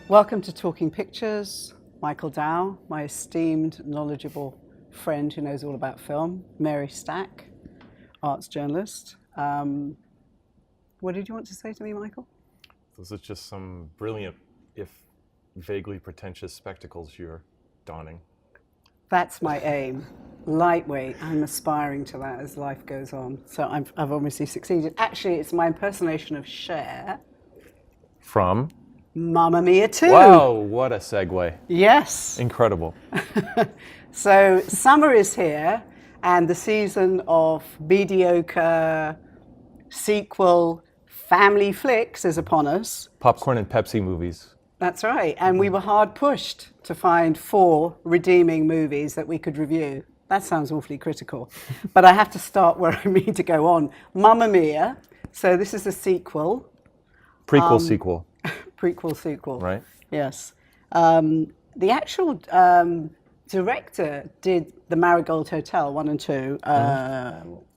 Welcome to Talking Pictures. Michael Dow, my esteemed, knowledgeable friend who knows all about film. Mary Stack, arts journalist. What did you want to say to me, Michael? Those are just some brilliant, if vaguely pretentious spectacles you're donning. That's my aim. Lightweight. I'm aspiring to that as life goes on. So I've obviously succeeded. Actually, it's my impersonation of Cher. From? Mamma Mia 2. Wow, what a segue. Yes. Incredible. So summer is here, and the season of mediocre sequel family flicks is upon us. Popcorn and Pepsi movies. That's right. And we were hard pushed to find 4 redeeming movies that we could review. That sounds awfully critical. But I have to start where I mean to go on. Mamma Mia. So this is a sequel. Prequel sequel. Prequel sequel. Right. Yes. The actual director did The Marigold Hotel 1 and 2,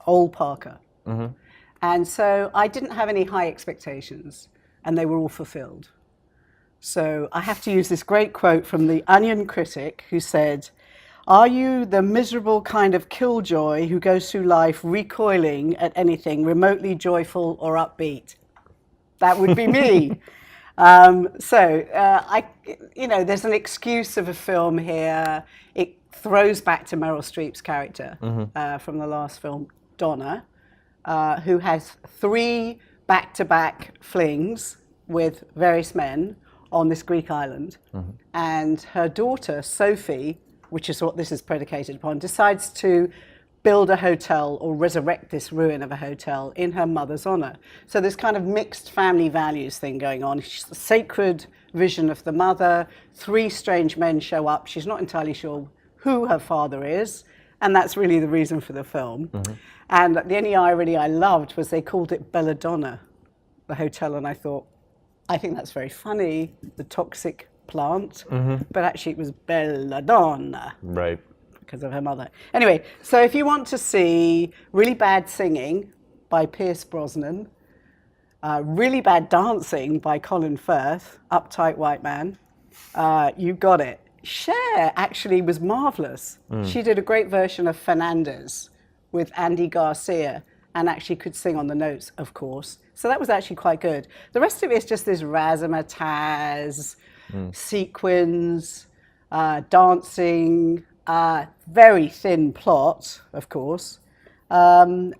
Ole Parker. Mm-hmm. And so I didn't have any high expectations, and they were all fulfilled. So I have to use this great quote from the Onion critic who said, "Are you the miserable kind of killjoy who goes through life recoiling at anything remotely joyful or upbeat?" That would be me. There's an excuse of a film here. It throws back to Meryl Streep's character from the last film, Donna, who has 3 back-to-back flings with various men on this Greek island. And her daughter, Sophie, which is what this is predicated upon, decides to build a hotel or resurrect this ruin of a hotel in her mother's honor. So this kind of mixed family values thing going on. She's the sacred vision of the mother. 3 strange men show up. She's not entirely sure who her father is, and that's really the reason for the film. And the only irony I loved was they called it Belladonna, the hotel, and I thought, I think that's very funny, the toxic plant, but actually it was Belladonna. Right. Because of her mother. Anyway, so if you want to see really bad singing by Pierce Brosnan, really bad dancing by Colin Firth, uptight white man, you got it. Cher actually was marvelous. She did a great version of Fernandez with Andy Garcia and actually could sing on the notes, of course. So that was actually quite good. The rest of it is just this razzmatazz, sequins, dancing, very thin plot, of course, and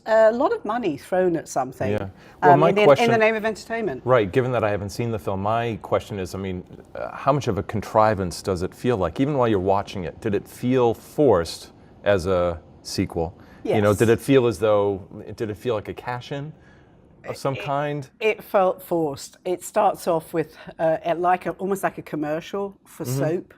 a lot of money thrown at something. Yeah. Well, in the name of entertainment. Right. Given that I haven't seen the film, my question is, how much of a contrivance does it feel like? Even while you're watching it, did it feel forced as a sequel? Yes. Did it feel like a cash-in of some kind? It felt forced. It starts off with almost like a commercial for soap.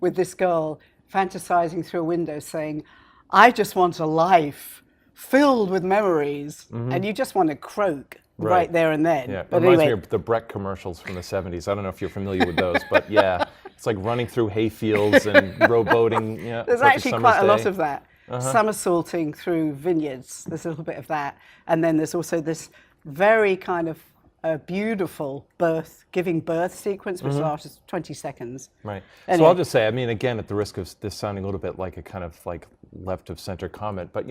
With this girl fantasizing through a window saying, "I just want a life filled with memories," and you just want to croak right there and then. Yeah, but it reminds anyway. me of the Breck commercials from the 70s. I don't know if you're familiar with those, but yeah, it's like running through hayfields and rowboating. Yeah, There's actually quite a lot of that. Somersaulting through vineyards, there's a little bit of that. And then there's also this very kind of beautiful giving birth sequence, which lasts 20 seconds. Right. Anyway. So I'll just say, again, at the risk of this sounding a little bit like a kind of like left of center comment, but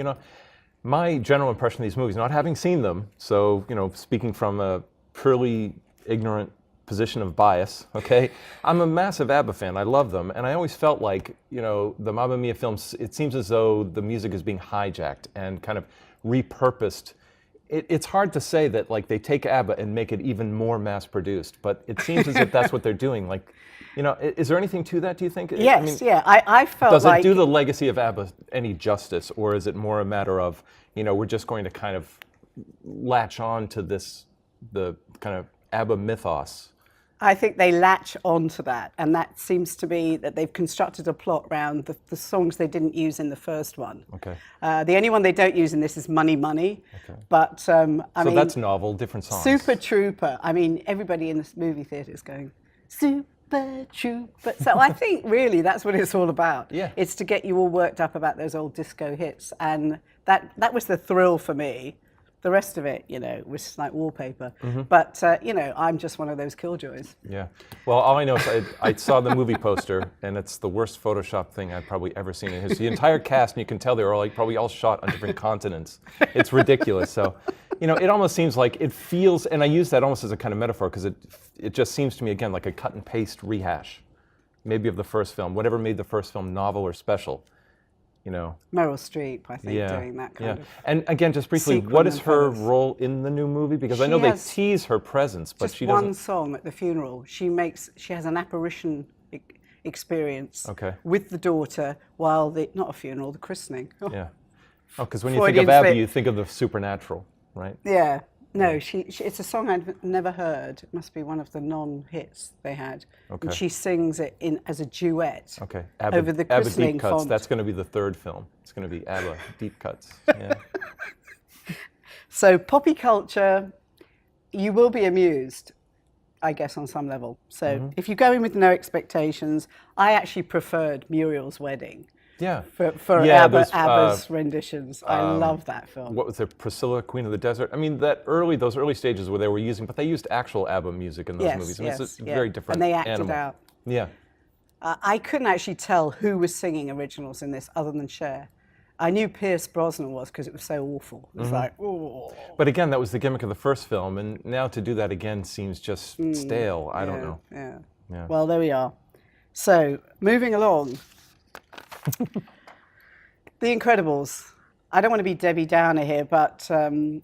my general impression of these movies, not having seen them, so speaking from a purely ignorant position of bias, okay, I'm a massive ABBA fan. I love them, and I always felt like the Mamma Mia films, it seems as though the music is being hijacked and kind of repurposed. It's hard to say that they take ABBA and make it even more mass-produced, but it seems as if that's what they're doing. Is there anything to that, do you think? Yes, I felt does like... it do the legacy of ABBA any justice, or is it more a matter of, we're just going to kind of latch on to the kind of ABBA mythos? I think they latch onto that, and that seems to be that they've constructed a plot around the songs they didn't use in the first one. Okay. The only one they don't use in this is Money Money. Okay. But so that's novel, different songs. Super Trooper. Everybody in this movie theater is going, Super Trooper. So I think really that's what it's all about. Yeah. It's to get you all worked up about those old disco hits, and that was the thrill for me. The rest of it, was just like wallpaper. But, I'm just one of those killjoys. Yeah. Well, all I know is I saw the movie poster, and it's the worst Photoshop thing I've probably ever seen. It's the entire cast, and you can tell they were like probably all shot on different continents. It's ridiculous. So, it almost seems like it feels, and I use that almost as a kind of metaphor, because it just seems to me, again, like a cut and paste rehash, maybe of the first film, whatever made the first film novel or special. Meryl Streep, I think, doing that kind of. And again, just briefly, what is her role in the new movie? Because I know they tease her presence, but she doesn't. Just one song at the funeral. She has an apparition experience with the daughter while not a funeral, the christening. Oh. Yeah. Oh, because when you think of Abby, you think of the supernatural, right? Yeah. No, it's a song I've never heard. It must be one of the non-hits they had. Okay. And she sings it as a duet over the christening Deep Cuts. font. That's going to be the third film. It's going to be ABBA, Deep Cuts. Yeah. So poppy culture, you will be amused, I guess, on some level. So if you go in with no expectations, I actually preferred Muriel's Wedding. Yeah. For ABBA's renditions. I love that film. What was it, Priscilla, Queen of the Desert? I mean, those early stages where they were using, but they used actual ABBA music in those movies. And it's a very different And they acted animal. out. Yeah. I couldn't actually tell who was singing originals in this other than Cher. I knew Pierce Brosnan was because it was so awful. It was like, oh. But again, that was the gimmick of the first film, and now to do that again seems just stale. I don't know. Yeah. Well, there we are. So, moving along. The Incredibles. I don't want to be Debbie Downer here, but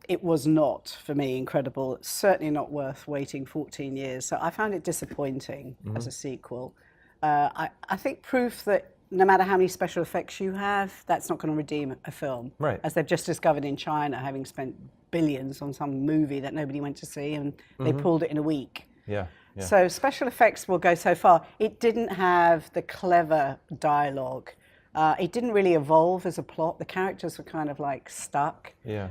it was not, for me, incredible. It's certainly not worth waiting 14 years. So I found it disappointing as a sequel. I think proof that no matter how many special effects you have, that's not going to redeem a film. Right. As they've just discovered in China, having spent billions on some movie that nobody went to see, and they pulled it in a week. Yeah. So special effects will go so far. It didn't have the clever dialogue. It didn't really evolve as a plot. The characters were kind of like stuck. Yeah.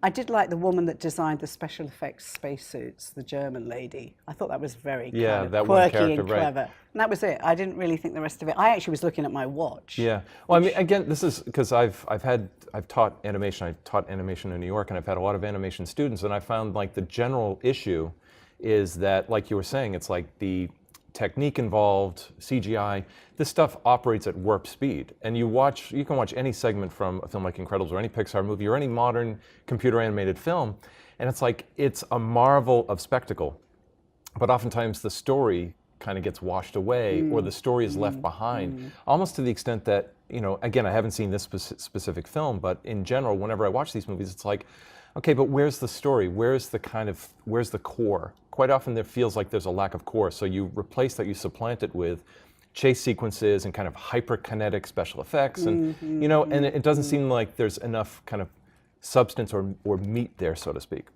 I did like the woman that designed the special effects spacesuits, the German lady. I thought that was very kind of quirky and clever. And that was it. I didn't really think the rest of it. I actually was looking at my watch. Yeah. Well, I mean, again, this is because I've taught animation. I taught animation in New York, and I've had a lot of animation students, and I found like the general issue is that, like you were saying, it's like the technique involved, CGI, this stuff operates at warp speed. And you can watch any segment from a film like Incredibles or any Pixar movie or any modern computer animated film, and it's like, it's a marvel of spectacle. But oftentimes the story kind of gets washed away or the story is left behind, almost to the extent that, again, I haven't seen this specific film, but in general, whenever I watch these movies, it's like, okay, but where's the story? Where's the core? Quite often there feels like there's a lack of core, so you replace that, you supplant it with chase sequences and kind of hyperkinetic special effects, and and it doesn't seem like there's enough kind of substance or meat there, so to speak.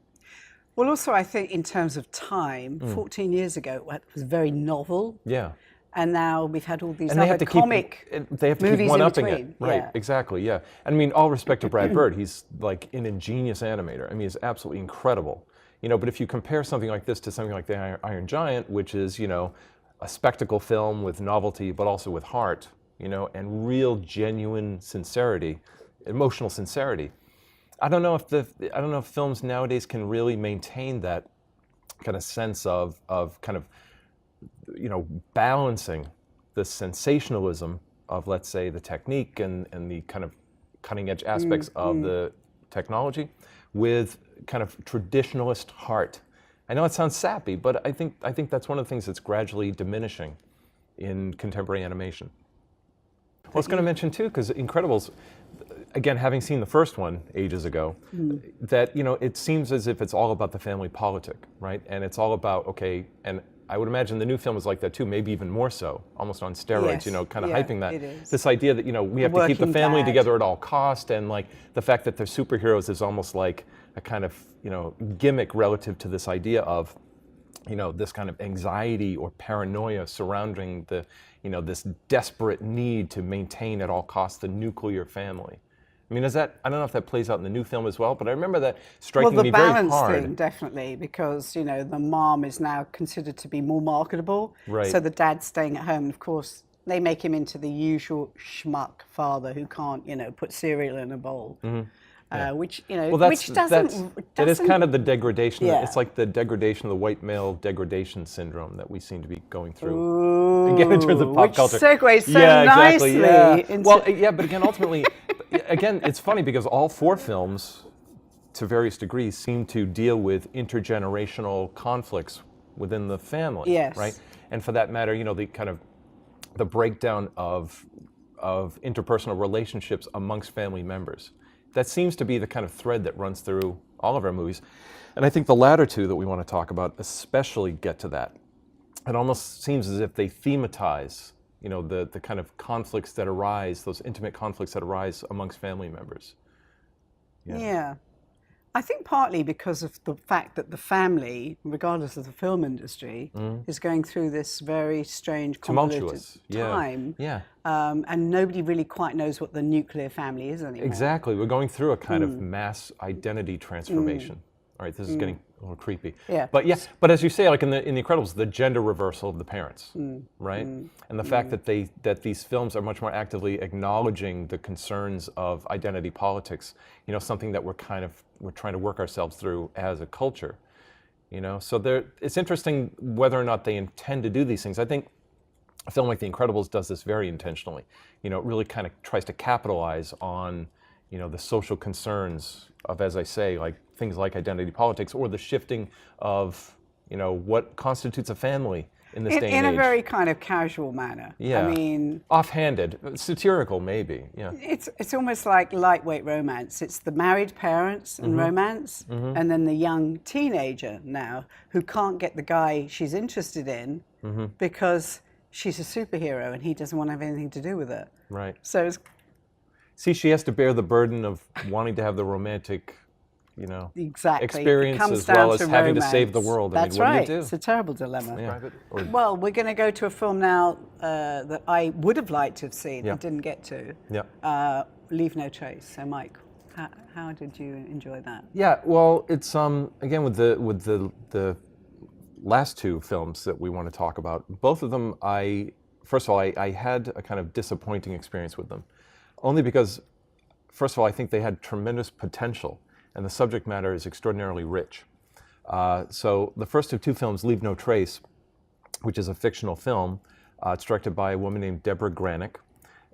Well, also I think in terms of time, 14 years ago, it was very novel. Yeah. And now we've had all these and other comic they have to movies keep one-upping in it. between. Right, Yeah. exactly, yeah. And I mean, all respect to Brad Bird, he's like an ingenious animator. I mean, he's absolutely incredible. But if you compare something like this to something like The Iron Giant, which is, a spectacle film with novelty, but also with heart, and real genuine sincerity, emotional sincerity. I don't know if films nowadays can really maintain that kind of sense of kind of, balancing the sensationalism of, let's say, the technique and the kind of cutting edge aspects of the technology with kind of traditionalist heart. I know it sounds sappy, but I think that's one of the things that's gradually diminishing in contemporary animation. Well, I was going to mention too, because Incredibles, again, having seen the first one ages ago, that it seems as if it's all about the family politic, right? And it's all about, okay, and I would imagine the new film is like that too, maybe even more so, almost on steroids, Yes. kind of Yeah, hyping that. it is. This idea that, we have to keep the Working family dad. together at all cost, and like the fact that they're superheroes is almost like a kind of, gimmick relative to this idea of, this kind of anxiety or paranoia surrounding the, this desperate need to maintain at all costs the nuclear family. I mean, I don't know if that plays out in the new film as well, but I remember that striking me very hard. Well, the balance thing, definitely, because, the mom is now considered to be more marketable. Right. So the dad's staying at home. Of course, they make him into the usual schmuck father who can't, put cereal in a bowl. which Well, that is kind of the degradation. Yeah. It's like the degradation, the white male degradation syndrome that we seem to be going through. Ooh, Again, in terms of pop which culture. segues so Yeah, nicely. exactly. Yeah. Into... Well, yeah, but again, ultimately, again, it's funny because all 4 films, to various degrees, seem to deal with intergenerational conflicts within the family. Yes. Right. And for that matter, the kind of the breakdown of interpersonal relationships amongst family members. That seems to be the kind of thread that runs through all of our movies. And I think the latter 2 that we want to talk about especially get to that. It almost seems as if they thematize, the kind of conflicts that arise, those intimate conflicts that arise amongst family members. Yeah. I think partly because of the fact that the family, regardless of the film industry, is going through this very strange, convoluted time. Yeah. And nobody really quite knows what the nuclear family is anymore. Exactly. We're going through a kind of mass identity transformation. All right, this is getting a little creepy. Yeah. But as you say, like in the Incredibles, the gender reversal of the parents, right? And the fact that these films are much more actively acknowledging the concerns of identity politics, something that we're trying to work ourselves through as a culture, So it's interesting whether or not they intend to do these things. I think a film like The Incredibles does this very intentionally. It really kind of tries to capitalize on, the social concerns of, as I say, like things like identity politics or the shifting of, what constitutes a family in this day and age. In a very kind of casual manner. Yeah. I mean... Offhanded, satirical maybe, yeah. It's almost like lightweight romance. It's the married parents and romance, and then the young teenager now who can't get the guy she's interested in because she's a superhero and he doesn't want to have anything to do with it. Right. So it's... See, she has to bear the burden of wanting to have the romantic, exactly. experience as well as having to save the world. That's what right. do you do? It's a terrible dilemma. Yeah. Well, we're going to go to a film now that I would have liked to have seen and didn't get to. Yeah. Leave No Trace. So, Mike, how did you enjoy that? Yeah. Well, it's again with the last 2 films that we want to talk about. Both of them, first of all, I had a kind of disappointing experience with them. Only because, first of all, I think they had tremendous potential, and the subject matter is extraordinarily rich. So the first of 2 films, Leave No Trace, which is a fictional film, it's directed by a woman named Deborah Granick,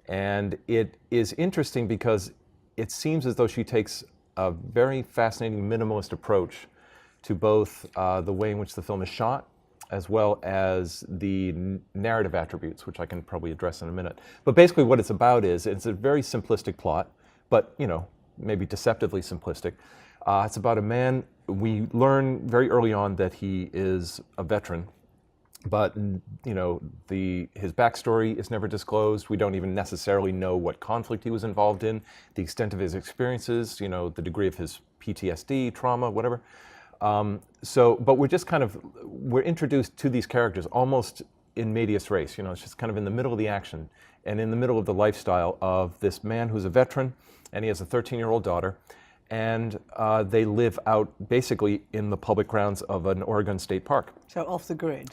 and it is interesting because it seems as though she takes a very fascinating minimalist approach to both the way in which the film is shot, as well as the narrative attributes, which I can probably address in a minute. But basically what it's about is, it's a very simplistic plot, but maybe deceptively simplistic. It's about a man, we learn very early on that he is a veteran, but his backstory is never disclosed. We don't even necessarily know what conflict he was involved in, the extent of his experiences, the degree of his PTSD, trauma, whatever. But we're introduced to these characters almost in medias res. It's just kind of in the middle of the action and in the middle of the lifestyle of this man who's a veteran, and he has a 13-year-old daughter, and they live out basically in the public grounds of an Oregon State Park. So off the grid.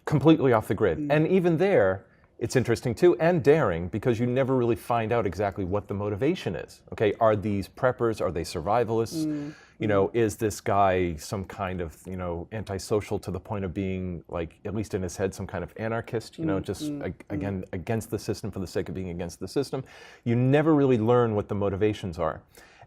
Completely off the grid. And even there, it's interesting too, and daring, because you never really find out exactly what the motivation is. Okay, are these preppers? Are they survivalists? Is this guy some kind of, antisocial to the point of being, like, at least in his head, some kind of anarchist, again, against the system for the sake of being against the system? You never really learn what the motivations are.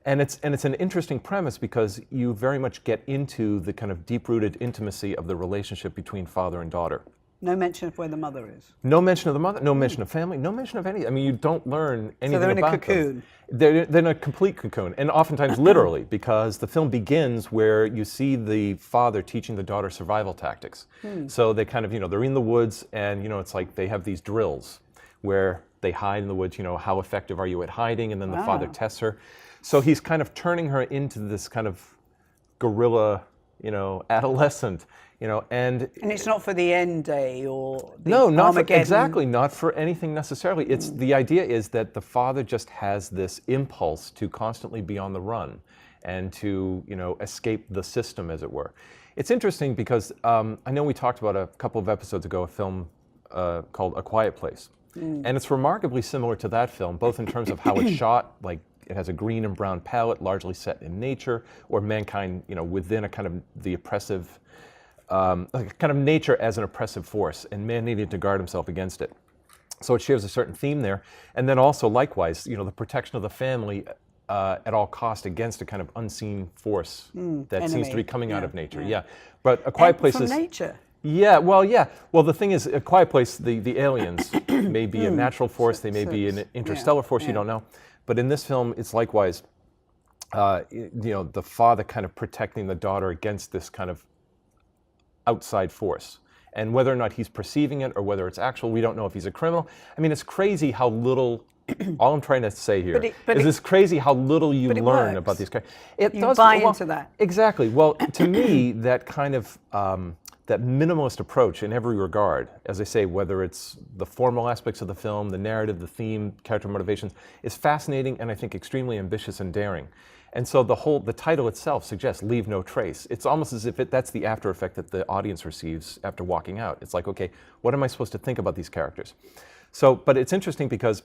And it's an interesting premise because you very much get into the kind of deep-rooted intimacy of the relationship between father and daughter. No mention of where the mother is. No mention of the mother, no mention of family, no mention of anything. I mean, you don't learn anything about them. So they're in a cocoon. They're in a complete cocoon, and oftentimes literally, because the film begins where you see the father teaching the daughter survival tactics. So they kind of, they're in the woods, and, it's like they have these drills where they hide in the woods, how effective are you at hiding, and then the father tests her. So he's kind of turning her into this kind of guerrilla, adolescent. And it's not for the end day or the no, not for, Armageddon. exactly, not for anything necessarily. It's the idea is that the father just has this impulse to constantly be on the run and to escape the system, as it were. It's interesting because I know we talked about a couple of episodes ago a film called A Quiet Place, and it's remarkably similar to that film, both in terms of how it's shot, like It has a green and brown palette, largely set in nature, or mankind, within a kind of the oppressive, like kind of nature as an oppressive force, and man needed to guard himself against it. So it shares a certain theme there. And then also, likewise, the protection of the family at all cost against a kind of unseen force that enemy. seems to be coming out of nature. Yeah. But A Quiet Place from is... nature. Yeah, well, yeah. Well, the thing is, A Quiet Place, the aliens may be a natural force, they may be an interstellar force, you don't know. But in this film, it's likewise, the father kind of protecting the daughter against this kind of outside force. And whether or not he's perceiving it or whether it's actual, we don't know if he's a criminal. I mean, it's crazy how little, all I'm trying to say here is it's crazy how little you learn about these characters. You buy into that. Exactly. Well, to me, that kind of, that minimalist approach in every regard, as I say, whether it's the formal aspects of the film, the narrative, the theme, character motivations, is fascinating and I think extremely ambitious and daring. And so the title itself suggests leave no trace. It's almost as if that's the after effect that the audience receives after walking out. It's like, okay, what am I supposed to think about these characters? So, but it's interesting because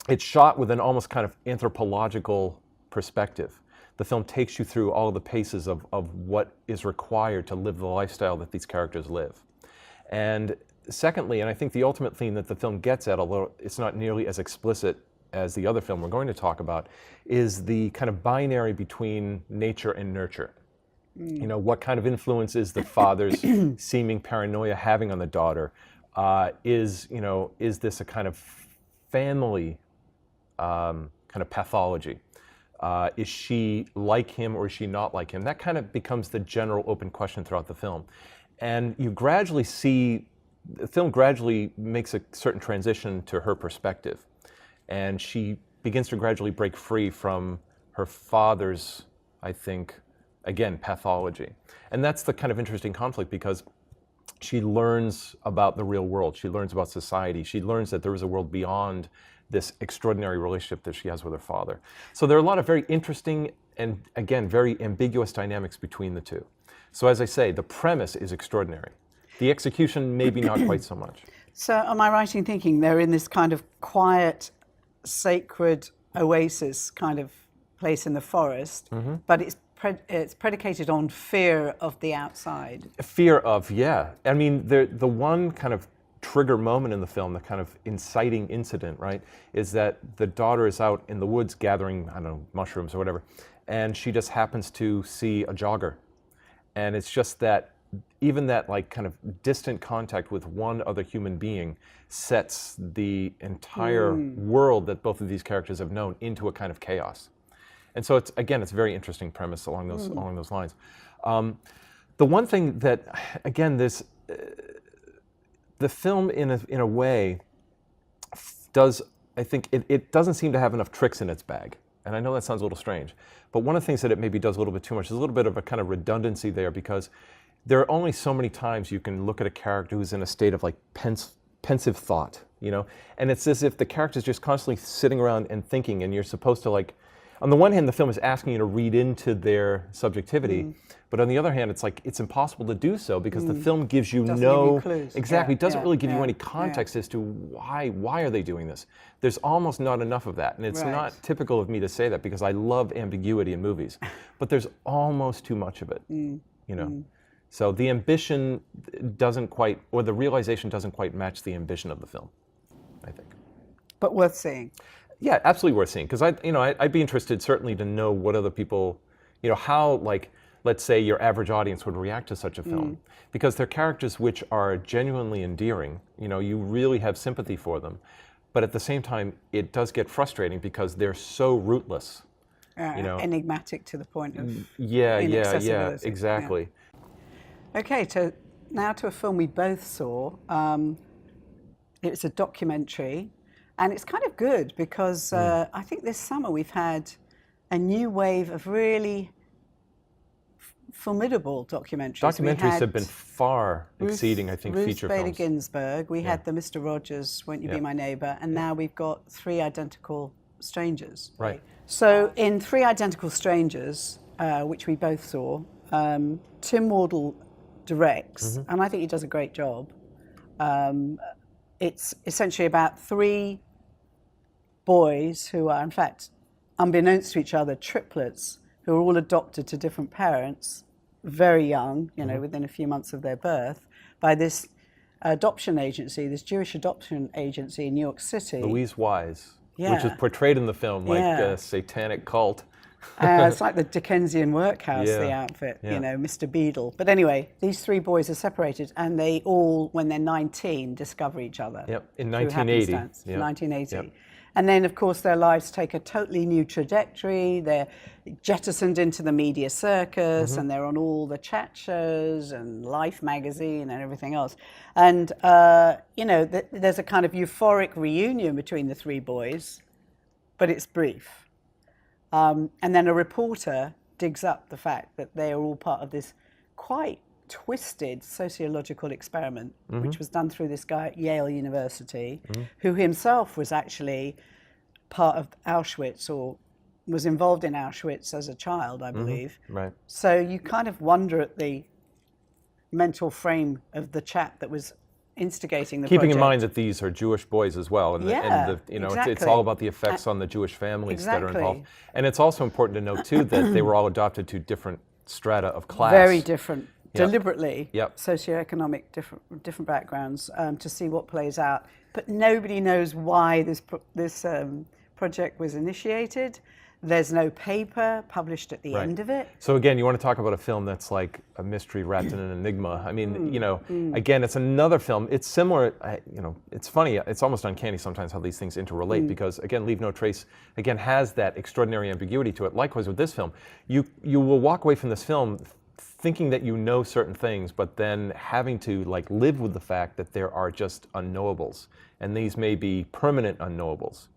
it's shot with an almost kind of anthropological perspective. The film takes you through all of the paces of what is required to live the lifestyle that these characters live. And secondly, and I think the ultimate theme that the film gets at, although it's not nearly as explicit as the other film we're going to talk about, is the kind of binary between nature and nurture. What kind of influence is the father's seeming paranoia having on the daughter? Is this a kind of family kind of pathology? Is she like him or is she not like him? That kind of becomes the general open question throughout the film. And you gradually see, the film gradually makes a certain transition to her perspective. And she begins to gradually break free from her father's, I think, again, pathology. And that's the kind of interesting conflict because she learns about the real world. She learns about society. She learns that there is a world beyond this extraordinary relationship that she has with her father. So there are a lot of very interesting and, again, very ambiguous dynamics between the two. So as I say, the premise is extraordinary. The execution, maybe not quite so much. So am I right in thinking they're in this kind of quiet, sacred oasis kind of place in the forest, but it's predicated on fear of the outside? Fear of, yeah. I mean, the one kind of trigger moment in the film, the kind of inciting incident, right, is that the daughter is out in the woods gathering, I don't know, mushrooms or whatever, and she just happens to see a jogger. And it's just that, even that like kind of distant contact with one other human being sets the entire world that both of these characters have known into a kind of chaos. And so it's a very interesting premise along those lines. The one thing that, again, the film in a way does, I think, it doesn't seem to have enough tricks in its bag. And I know that sounds a little strange, but one of the things that it maybe does a little bit too much is a little bit of a kind of redundancy there, because there are only so many times you can look at a character who's in a state of like pensive thought, and it's as if the character's just constantly sitting around and thinking, and you're supposed to, like, on the one hand, the film is asking you to read into their subjectivity, but on the other hand, it's like it's impossible to do so because the film gives you doesn't no give you clues. exactly doesn't really give you any context as to why are they doing this. There's almost not enough of that, and it's not typical of me to say that because I love ambiguity in movies, but there's almost too much of it, So the ambition doesn't quite, or the realization doesn't quite match the ambition of the film, I think. But worth seeing. Yeah, absolutely worth seeing. Because I'd be interested certainly to know what other people, how, like, let's say your average audience would react to such a film. Because they're characters which are genuinely endearing. You really have sympathy for them. But at the same time, it does get frustrating because they're so rootless. Enigmatic to the point of inaccessibility. Exactly. Yeah. Okay, so now to a film we both saw. It's a documentary. And it's kind of good because I think this summer we've had a new wave of really formidable documentaries. Documentaries have been far exceeding, I think, feature films. Ruth Bader Ginsburg. We had the Mr. Rogers, Won't You Be My Neighbor? And now we've got Three Identical Strangers. Right. So in Three Identical Strangers, which we both saw, Tim Wardle directs, and I think he does a great job. It's essentially about three boys who are, in fact, unbeknownst to each other, triplets who are all adopted to different parents, very young, within a few months of their birth, by this adoption agency, this Jewish adoption agency in New York City. Louise Wise, which is portrayed in the film like a satanic cult. It's like the Dickensian workhouse, the outfit, Mr. Beadle. But anyway, these three boys are separated, and they all, when they're 19, discover each other. Yep, in 1980. 1980. Yep. And then, of course, their lives take a totally new trajectory. They're jettisoned into the media circus, and they're on all the chat shows and Life magazine and everything else. And, there's a kind of euphoric reunion between the three boys, but it's brief. And then a reporter digs up the fact that they are all part of this quite twisted sociological experiment, which was done through this guy at Yale University, who himself was actually part of Auschwitz, or was involved in Auschwitz as a child, I believe. Right. So you kind of wonder at the mental frame of the chap that was instigating the Keeping project. in mind that these are Jewish boys as well, and, exactly. it's all about the effects on the Jewish families that are involved. And it's also important to note too that they were all adopted to different strata of class. Very different, deliberately, Yep. socioeconomic different backgrounds, to see what plays out. But nobody knows why this project was initiated. There's no paper published at the end of it. So again, you want to talk about a film that's like a mystery wrapped in an enigma. I mean, again, it's another film. It's similar, it's funny, it's almost uncanny sometimes how these things interrelate because, again, Leave No Trace, again, has that extraordinary ambiguity to it. Likewise with this film. You will walk away from this film thinking that you know certain things, but then having to live with the fact that there are just unknowables. And these may be permanent unknowables,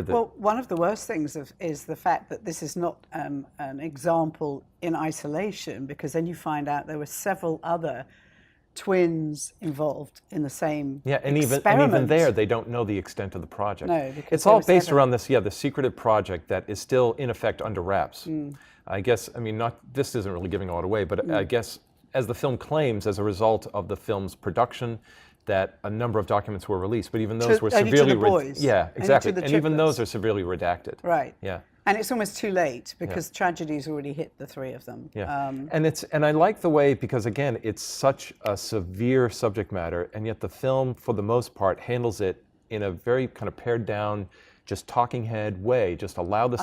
Well, one of the worst things is the fact that this is not an example in isolation, because then you find out there were several other twins involved in the same experiment. And even there, they don't know the extent of the project. No, because it's all based around this, the secretive project that is still in effect under wraps. I guess, this isn't really giving a lot away, but I guess as the film claims, as a result of the film's production, that a number of documents were released, but even those were severely exactly. And even those are severely redacted. Right. Yeah. And it's almost too late because tragedy's already hit the three of them. Yeah. And I like the way, because again, it's such a severe subject matter, and yet the film, for the most part, handles it in a very kind of pared down, just talking head way. Just allow the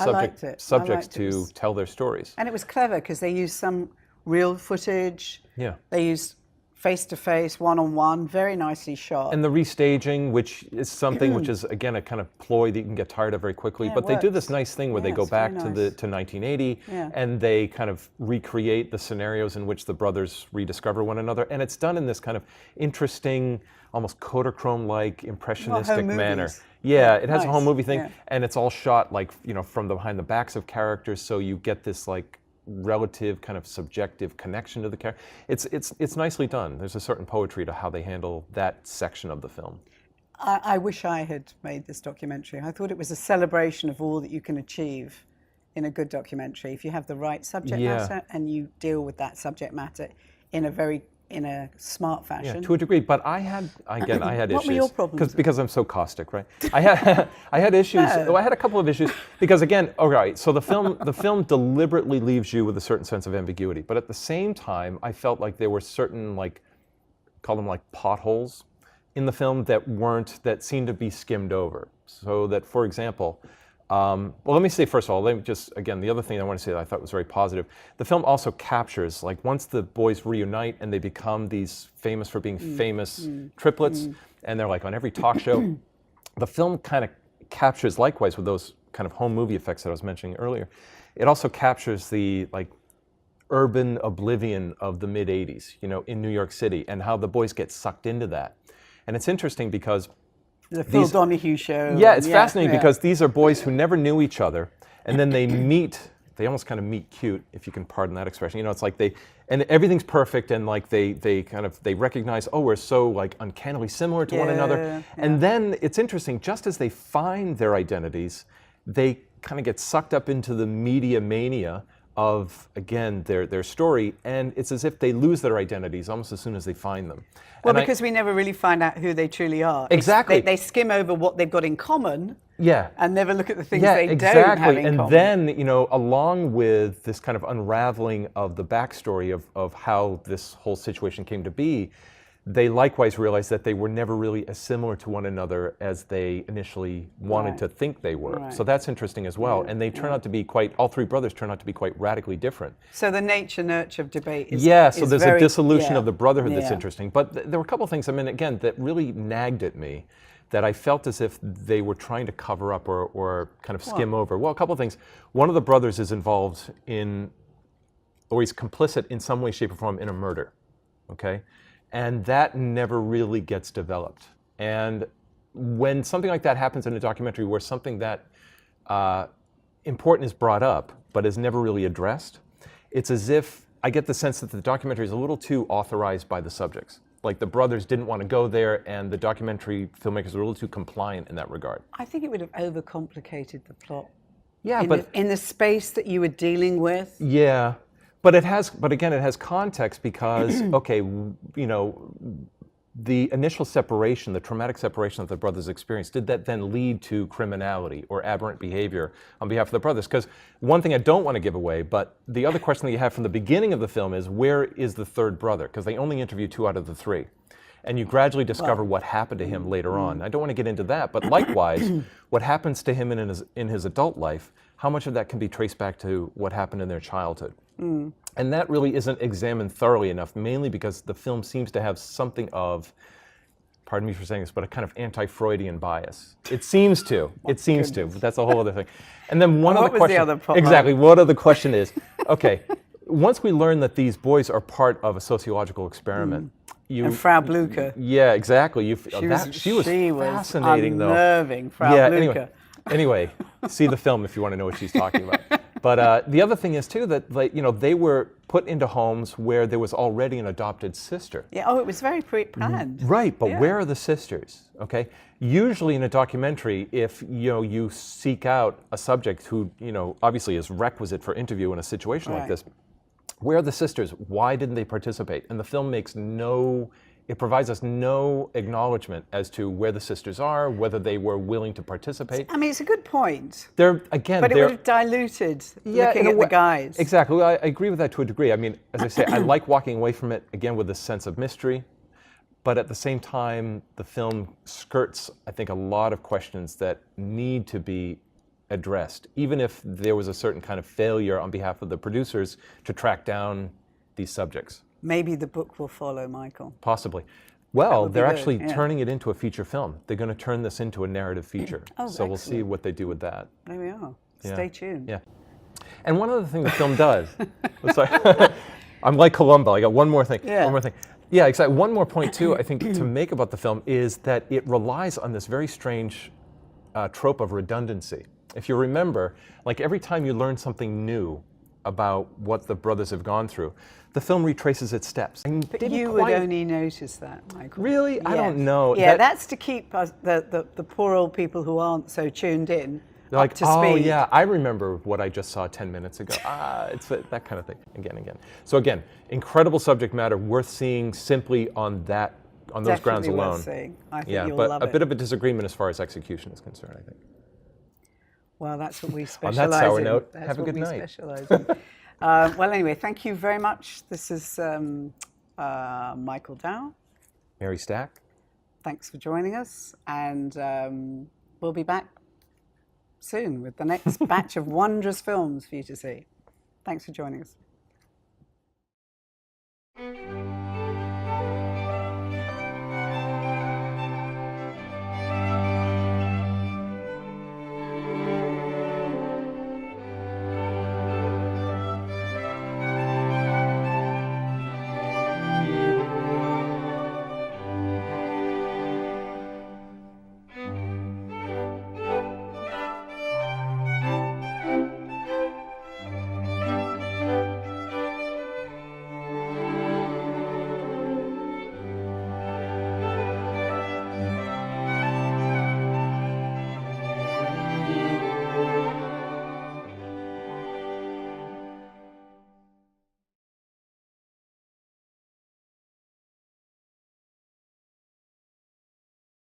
subjects to tell their stories. And it was clever because they used some real footage. Yeah. They used face-to-face, one-on-one, very nicely shot. And the restaging, which is something which is, again, a kind of ploy that you can get tired of very quickly. But they do this nice thing where they go back to 1980 and they kind of recreate the scenarios in which the brothers rediscover one another. And it's done in this kind of interesting, almost Kodachrome-like, impressionistic manner. Yeah, it has a home movie thing. And it's all shot from behind the backs of characters, so you get this relative kind of subjective connection to the character. It's nicely done. There's a certain poetry to how they handle that section of the film. I wish I had made this documentary. I thought it was a celebration of all that you can achieve in a good documentary if you have the right subject matter and you deal with that subject matter in a smart fashion. Yeah, to a degree. But I had issues. What were your problems? Because I'm so caustic, right? I had issues. No. I had a couple of issues because, again, so the film deliberately leaves you with a certain sense of ambiguity. But at the same time, I felt like there were certain call them potholes in the film that seemed to be skimmed over. So that, for example. Let me say, first of all, the other thing I want to say that I thought was very positive, the film also captures, once the boys reunite and they become these famous for being famous triplets, and they're on every talk show, the film kind of captures, likewise with those kind of home movie effects that I was mentioning earlier, it also captures the, urban oblivion of the mid-'80s, in New York City, and how the boys get sucked into that. And it's interesting because the Phil Donahue show. Yeah, it's fascinating because these are boys who never knew each other, and then they almost kind of meet cute, if you can pardon that expression. It's and everything's perfect, and they recognize, we're so uncannily similar to one another. Yeah. And then it's interesting, just as they find their identities, they kind of get sucked up into the media mania of, again, their story, and it's as if they lose their identities almost as soon as they find them. Well, because we never really find out who they truly are. Exactly. They skim over what they've got in common, Yeah. and never look at the things Yeah, they exactly. don't have in and common. then, along with this kind of unraveling of the backstory of how this whole situation came to be, they likewise realized that they were never really as similar to one another as they initially wanted Right. to think they were. Right. So that's interesting as well. Yeah, And they turn out to be all three brothers turn out to be quite radically different. So the nature-nurture debate is So there's a dissolution of the brotherhood that's interesting. But there were a couple of things, again, that really nagged at me, that I felt as if they were trying to cover up or kind of skim over. Well, a couple of things. One of the brothers is involved or he's complicit in some way, shape, or form in a murder, okay? And that never really gets developed. And when something like that happens in a documentary where something that important is brought up but is never really addressed, it's as if I get the sense that the documentary is a little too authorized by the subjects. Like the brothers didn't want to go there, and the documentary filmmakers were a little too compliant in that regard. I think it would have overcomplicated the plot. Yeah, in the space that you were dealing with. Yeah, but again, it has context because okay, the initial separation, the traumatic separation that the brothers experienced, did that then lead to criminality or aberrant behavior on behalf of the brothers? Because one thing I don't want to give away, but the other question that you have from the beginning of the film is, where is the third brother? Because they only interview 2 out of the 3. And you gradually discover what happened to him later on. I don't want to get into that, but likewise, what happens to him in his adult life, how much of that can be traced back to what happened in their childhood? And that really isn't examined thoroughly enough, mainly because the film seems to have something of, pardon me for saying this, but a kind of anti-Freudian bias. It seems to. It seems to. But that's a whole other thing. And then one other question. Exactly. What other question is, okay, once we learn that these boys are part of a sociological experiment, and Frau Blucher. Yeah, exactly. She was fascinating, though. Unnerving, Frau Blucher. Anyway, see the film if you want to know what she's talking about. But the other thing is too that they were put into homes where there was already an adopted sister. Yeah. Oh, it was very pre-planned. Right, but where are the sisters? Okay. Usually in a documentary, if you seek out a subject who obviously is requisite for interview in a situation like this, where are the sisters? Why didn't they participate? And the film it provides us no acknowledgement as to where the sisters are, whether they were willing to participate. I mean, it's a good point. But it would have diluted looking at the guys. Exactly. I agree with that to a degree. I mean, as I say, I like walking away from it, again, with a sense of mystery. But at the same time, the film skirts, I think, a lot of questions that need to be addressed, even if there was a certain kind of failure on behalf of the producers to track down these subjects. Maybe the book will follow, Michael. Possibly. Well, they're actually turning it into a feature film. They're going to turn this into a narrative feature. So we'll see what they do with that. There we are. Stay tuned. Yeah. And one other thing the film does. Sorry. I'm like Columbo. I got one more thing. Yeah. One more thing. Yeah, exactly. One more point, too, I think, to make about the film is that it relies on this very strange trope of redundancy. If you remember, like every time you learn something new about what the brothers have gone through, the film retraces its steps. But you would only notice that, Michael. Really? Yes. I don't know. Yeah, that's to keep us, the poor old people who aren't so tuned in up to speed. Oh, yeah, I remember what I just saw 10 minutes ago. It's that kind of thing, again. So again, incredible subject matter, worth seeing simply on those grounds alone. Worth seeing. I think you'll but love a it. Bit of a disagreement as far as execution is concerned, I think. Well, that's what we specialize in. On that sour in. note, That's have a good night. Specialize in. Well, anyway, thank you very much. This is Michael Dow. Mary Stack. Thanks for joining us, and we'll be back soon with the next batch of wondrous films for you to see. Thanks for joining us.